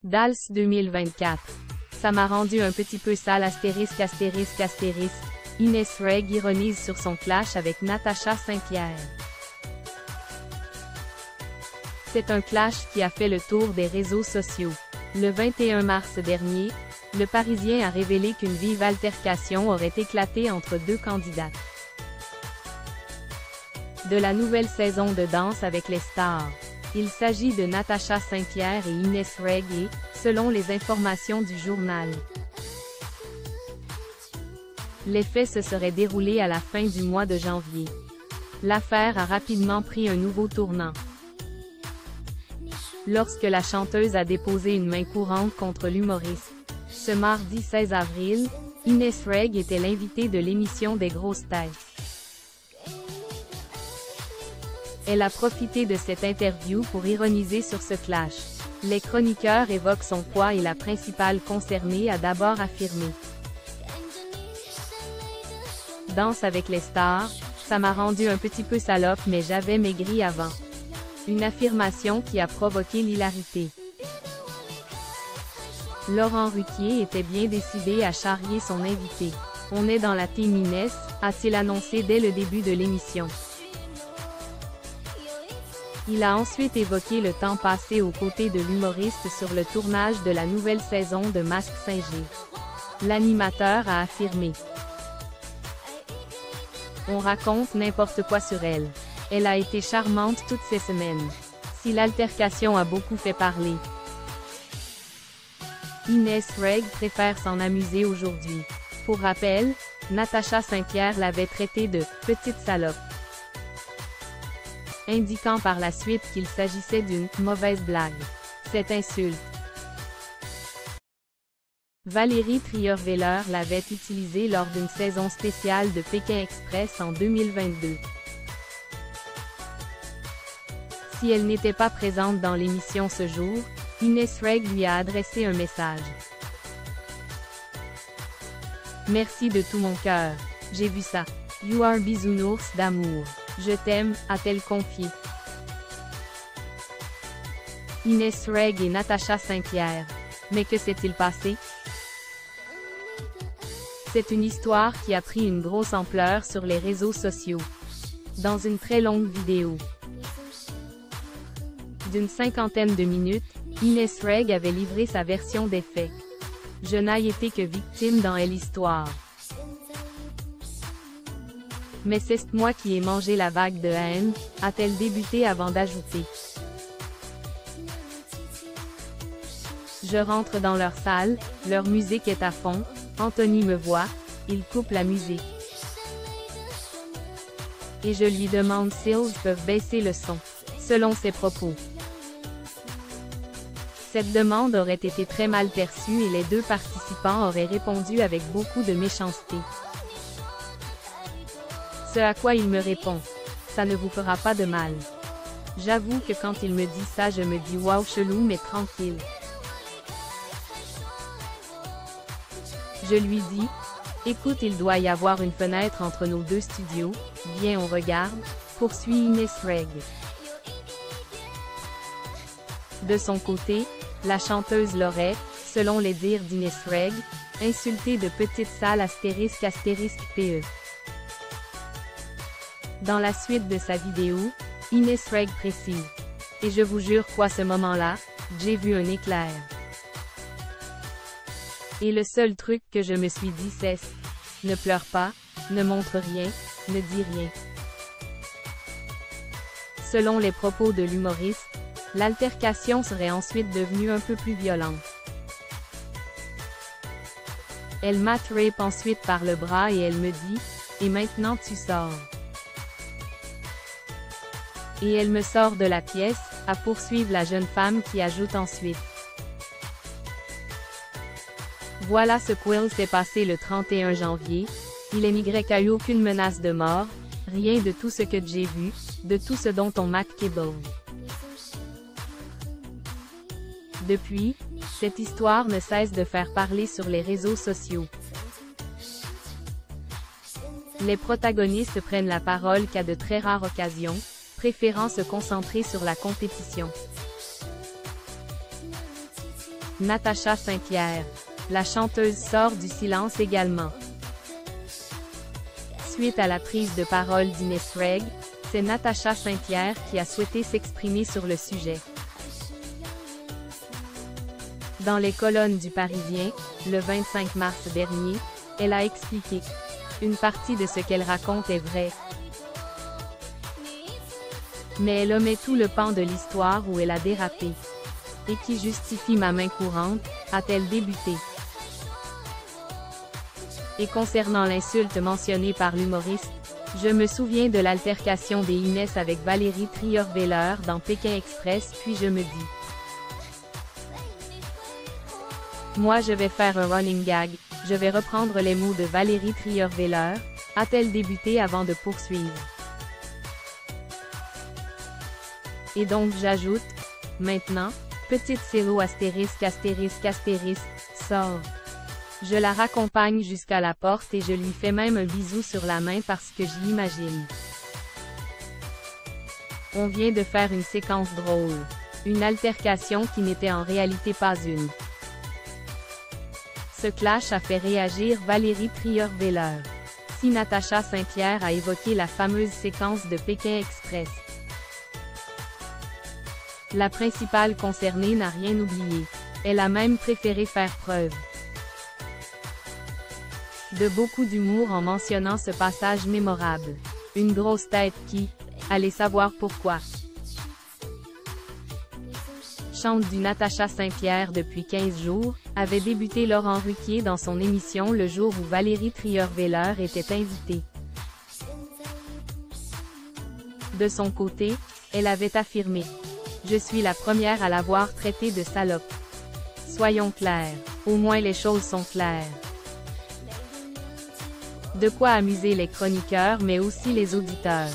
Dals 2024. Ça m'a rendu un petit peu sale astérisque astérisque astérisque. Inès Reg ironise sur son clash avec Natacha Saint-Pierre. C'est un clash qui a fait le tour des réseaux sociaux. Le 21 mars dernier, le Parisien a révélé qu'une vive altercation aurait éclaté entre deux candidates de la nouvelle saison de Danse avec les stars. Il s'agit de Natacha Saint-Pierre et Inès Reg et, selon les informations du journal, les faits se seraient déroulés à la fin du mois de janvier. L'affaire a rapidement pris un nouveau tournant lorsque la chanteuse a déposé une main courante contre l'humoriste. Ce mardi 16 avril, Inès Reg était l'invitée de l'émission des grosses têtes. Elle a profité de cette interview pour ironiser sur ce clash. Les chroniqueurs évoquent son poids et la principale concernée a d'abord affirmé: Danse avec les stars, ça m'a rendu un petit peu salope mais j'avais maigri avant. Une affirmation qui a provoqué l'hilarité. Laurent Ruquier était bien décidé à charrier son invité. On est dans la team Inès, a-t-il annoncé dès le début de l'émission. Il a ensuite évoqué le temps passé aux côtés de l'humoriste sur le tournage de la nouvelle saison de Masque Singer. L'animateur a affirmé: On raconte n'importe quoi sur elle. Elle a été charmante toutes ces semaines. Si l'altercation a beaucoup fait parler, Inès Reg préfère s'en amuser aujourd'hui. Pour rappel, Natacha Saint-Pierre l'avait traitée de « petite salope », indiquant par la suite qu'il s'agissait d'une « mauvaise blague ». Cette insulte, Valérie Trierweiler l'avait utilisée lors d'une saison spéciale de Pékin Express en 2022. Si elle n'était pas présente dans l'émission ce jour, Inès Reg lui a adressé un message. Merci de tout mon cœur. J'ai vu ça. You are bisounours d'amour. Je t'aime, a-t-elle confié. Inès Reg et Natacha Saint-Pierre. Mais que s'est-il passé? C'est une histoire qui a pris une grosse ampleur sur les réseaux sociaux. Dans une très longue vidéo d'une 50aine de minutes, Inès Reg avait livré sa version des faits. Je n'ai été que victime dans l'histoire. Mais c'est moi qui ai mangé la vague de haine, a-t-elle débuté avant d'ajouter. Je rentre dans leur salle, leur musique est à fond, Anthony me voit, il coupe la musique. Et je lui demande s'ils peuvent baisser le son. Selon ses propos, cette demande aurait été très mal perçue et les deux participants auraient répondu avec beaucoup de méchanceté. Ce à quoi il me répond: ça ne vous fera pas de mal. J'avoue que quand il me dit ça je me dis waouh chelou mais tranquille. Je lui dis: écoute, il doit y avoir une fenêtre entre nos deux studios, viens on regarde, poursuit Inès Reg. De son côté, la chanteuse l'aurait, selon les dires d'Inès Reg, insultée de petite sale astérisque astérisque PE. Dans la suite de sa vidéo, Inès Reg précise: et je vous jure qu'à ce moment-là, j'ai vu un éclair. Et le seul truc que je me suis dit c'est: ne pleure pas, ne montre rien, ne dis rien. Selon les propos de l'humoriste, l'altercation serait ensuite devenue un peu plus violente. Elle m'attrape ensuite par le bras et elle me dit: et maintenant tu sors. Et elle me sort de la pièce, à poursuivre la jeune femme qui ajoute ensuite: voilà ce qu'il s'est passé le 31 janvier, il n'y a eu aucune menace de mort, rien de tout ce que j'ai vu, de tout ce dont on m'a kibble. Depuis, cette histoire ne cesse de faire parler sur les réseaux sociaux. Les protagonistes prennent la parole qu'à de très rares occasions, préférant se concentrer sur la compétition. Natacha Saint-Pierre. La chanteuse sort du silence également. Suite à la prise de parole d'Inès Craig, c'est Natacha Saint-Pierre qui a souhaité s'exprimer sur le sujet. Dans les colonnes du Parisien, le 25 mars dernier, elle a expliqué « Une partie de ce qu'elle raconte est vraie. Mais elle omet tout le pan de l'histoire où elle a dérapé. Et qui justifie ma main courante, a-t-elle débuté. Et concernant l'insulte mentionnée par l'humoriste, je me souviens de l'altercation des Inès avec Valérie Trierweiler dans Pékin Express, puis je me dis. Moi je vais faire un running gag, je vais reprendre les mots de Valérie Trierweiler, a-t-elle débuté avant de poursuivre. Et donc j'ajoute, maintenant, petite Célo astérisque sort. Je la raccompagne jusqu'à la porte et je lui fais même un bisou sur la main parce que je l'imagine. On vient de faire une séquence drôle. Une altercation qui n'était en réalité pas une. Ce clash a fait réagir Valérie Trierweiler. Si Natacha Saint-Pierre a évoqué la fameuse séquence de Pékin Express. La principale concernée n'a rien oublié. Elle a même préféré faire preuve de beaucoup d'humour en mentionnant ce passage mémorable. Une grosse tête qui, allez savoir pourquoi, chante du Natacha Saint-Pierre depuis 15 jours, avait débuté Laurent Ruquier dans son émission le jour où Valérie Trierweiler était invitée. De son côté, elle avait affirmé « Je suis la première à l'avoir traité de salope. » Soyons clairs, au moins les choses sont claires. De quoi amuser les chroniqueurs mais aussi les auditeurs.